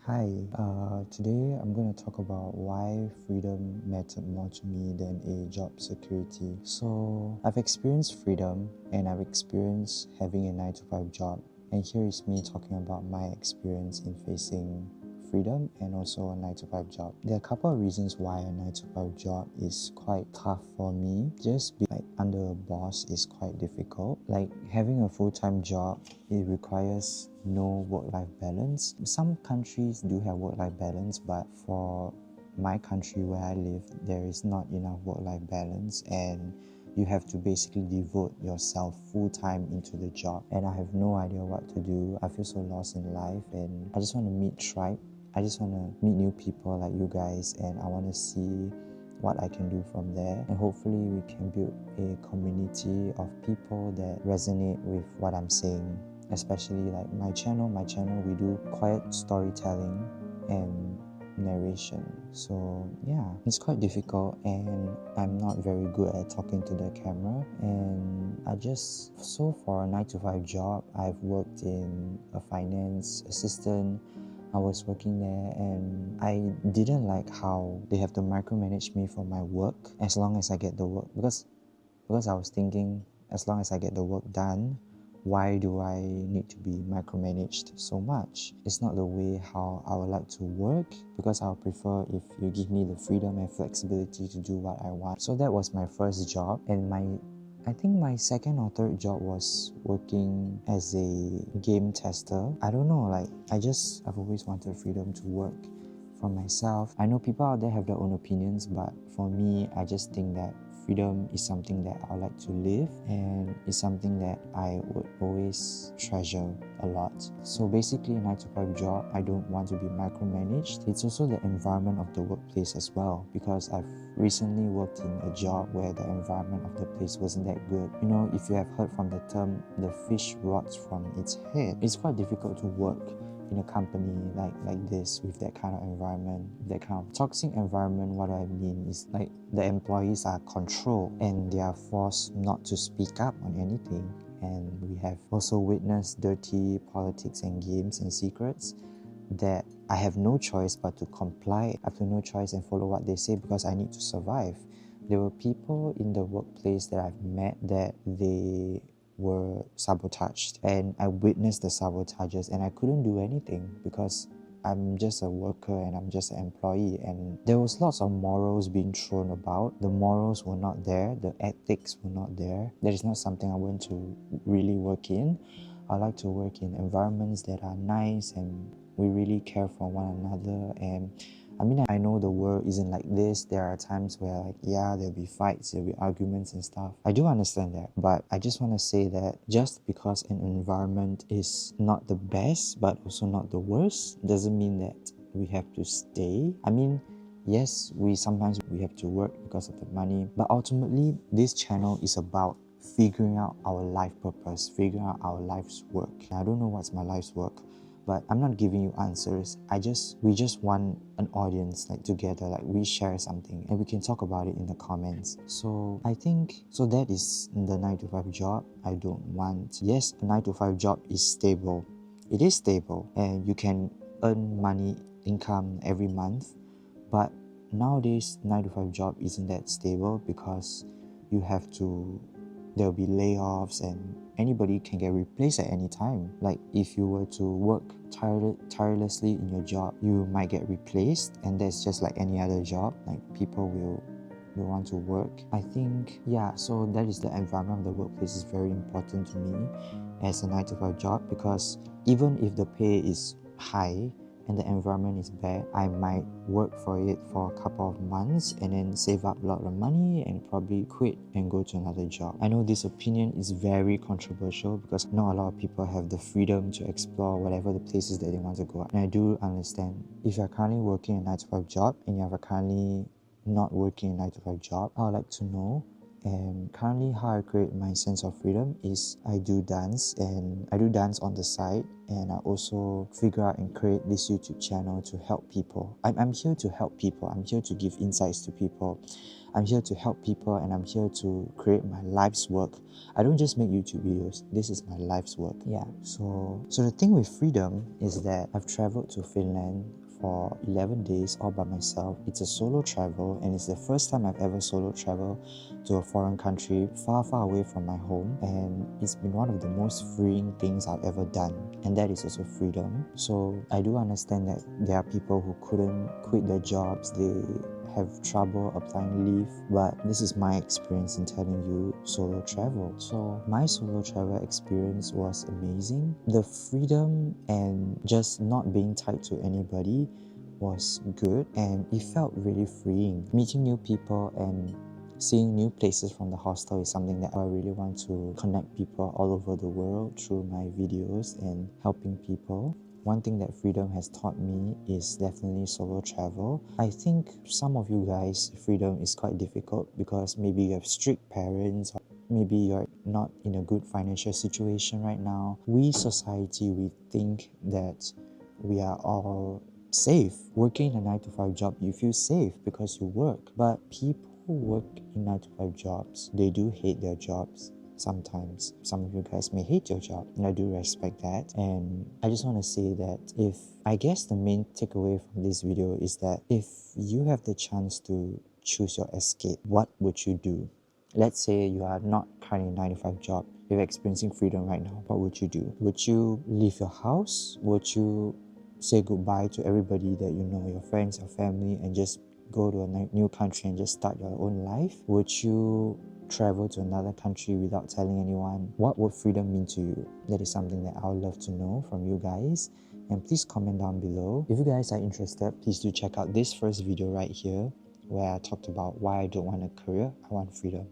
Hi, today I'm going to talk about why freedom mattered more to me than a job security. So, I've experienced freedom and I've experienced having a 9 to 5 job. And here is me talking about my experience in facing freedom and also a 9 to 5 job. There are a couple of reasons why a 9 to 5 job is quite tough for me. Just being under a boss is quite difficult. Like having a full-time job, it requires no work-life balance. Some countries do have work-life balance, but for my country where I live, there is not enough work-life balance, and you have to basically devote yourself full-time into the job. And I have no idea what to do. I feel so lost in life, and I just want to meet tribe. I just want to meet new people like you guys, and I want to see what I can do from there, and hopefully we can build a community of people that resonate with what I'm saying. Especially like my channel we do quiet storytelling and narration. So yeah, it's quite difficult and I'm not very good at talking to the camera. And so for a 9 to 5 job, I've worked in a finance assistant. I was working there and I didn't like how they have to micromanage me for my work as long as I get the work, because I was thinking, as long as I get the work done, why do I need to be micromanaged so much? It's not the way how I would like to work, because I would prefer if you give me the freedom and flexibility to do what I want. So that was my first job, and I think my second or third job was working as a game tester. I don't know, I've always wanted freedom to work for myself. I know people out there have their own opinions, but for me, I just think that freedom is something that I like to live, and is something that I would always treasure a lot. So basically, a 9 to 5 job, I don't want to be micromanaged. It's also the environment of the workplace as well, because I've recently worked in a job where the environment of the place wasn't that good. You know, if you have heard from the term, the fish rots from its head, it's quite difficult to work in a company like this with that kind of environment, that kind of toxic environment. What I mean is like the employees are controlled and they are forced not to speak up on anything. And we have also witnessed dirty politics and games and secrets that I have no choice but to comply. I have no choice and follow what they say because I need to survive. There were people in the workplace that I've met that they were sabotaged, and I witnessed the sabotages and I couldn't do anything because I'm just a worker and I'm just an employee. And there was lots of morals being thrown about. The morals were not there, the ethics were not there. That is not something I want to really work in. I like to work in environments that are nice and we really care for one another. And I mean, I know the world isn't like this. There are times where there'll be fights, there'll be arguments and stuff. I do understand that, but I just want to say that just because an environment is not the best, but also not the worst, doesn't mean that we have to stay. I mean, yes, sometimes we have to work because of the money, but ultimately, this channel is about figuring out our life purpose, figuring out our life's work. I don't know what's my life's work, but I'm not giving you answers. We just want an audience together, we share something and we can talk about it in the comments. So I think, so that is the 9 to 5 job I don't want. Yes, a 9 to 5 job is stable. It is stable and you can earn money, income every month, but nowadays 9 to 5 job isn't that stable because there'll be layoffs and anybody can get replaced at any time. Like if you were to work tirelessly in your job, you might get replaced, and that's just like any other job. Like people will want to work. I think, yeah, so that is the environment of the workplace is very important to me as a 9 to 5 job, because even if the pay is high and the environment is bad, I might work for it for a couple of months and then save up a lot of money and probably quit and go to another job. I know this opinion is very controversial because not a lot of people have the freedom to explore whatever the places that they want to go. And I do understand. If you're currently working a 9 to 5 job and you're currently not working a 9 to 5 job, I would like to know And currently how I create my sense of freedom is I do dance, and I do dance on the side, and I also figure out and create this YouTube channel to help people. I'm here to help people. I'm here to give insights to people. I'm here to help people, and I'm here to create my life's work. I don't just make YouTube videos. This is my life's work. Yeah. So the thing with freedom is that I've traveled to Finland for 11 days all by myself. It's a solo travel, and it's the first time I've ever solo traveled to a foreign country far away from my home, and it's been one of the most freeing things I've ever done, and that is also freedom. So I do understand that there are people who couldn't quit their jobs, they have trouble applying leave, but this is my experience in telling you solo travel. So my solo travel experience was amazing. The freedom and just not being tied to anybody was good, and it felt really freeing. Meeting new people and seeing new places from the hostel is something that I really want to connect people all over the world through my videos and helping people. One thing that freedom has taught me is definitely solo travel. I think some of you guys, freedom is quite difficult because maybe you have strict parents, or maybe you're not in a good financial situation right now. We society, we think that we are all safe. Working a 9 to 5 job, you feel safe because you work. But people who work in 9 to 5 jobs, they do hate their jobs. Sometimes some of you guys may hate your job, and I do respect that. And I just want to say that I guess the main takeaway from this video is that if you have the chance to choose your escape, what would you do? Let's say you are not currently in a 9 to 5 job, you're experiencing freedom right now. What would you do? Would you leave your house? Would you say goodbye to everybody that you know, your friends, your family, and just go to a new country and just start your own life? Would you travel to another country without telling anyone? What would freedom mean to you? That is something that I would love to know from you guys, and please comment down below. If you guys are interested, please do check out this first video right here where I talked about why I don't want a career, I want freedom.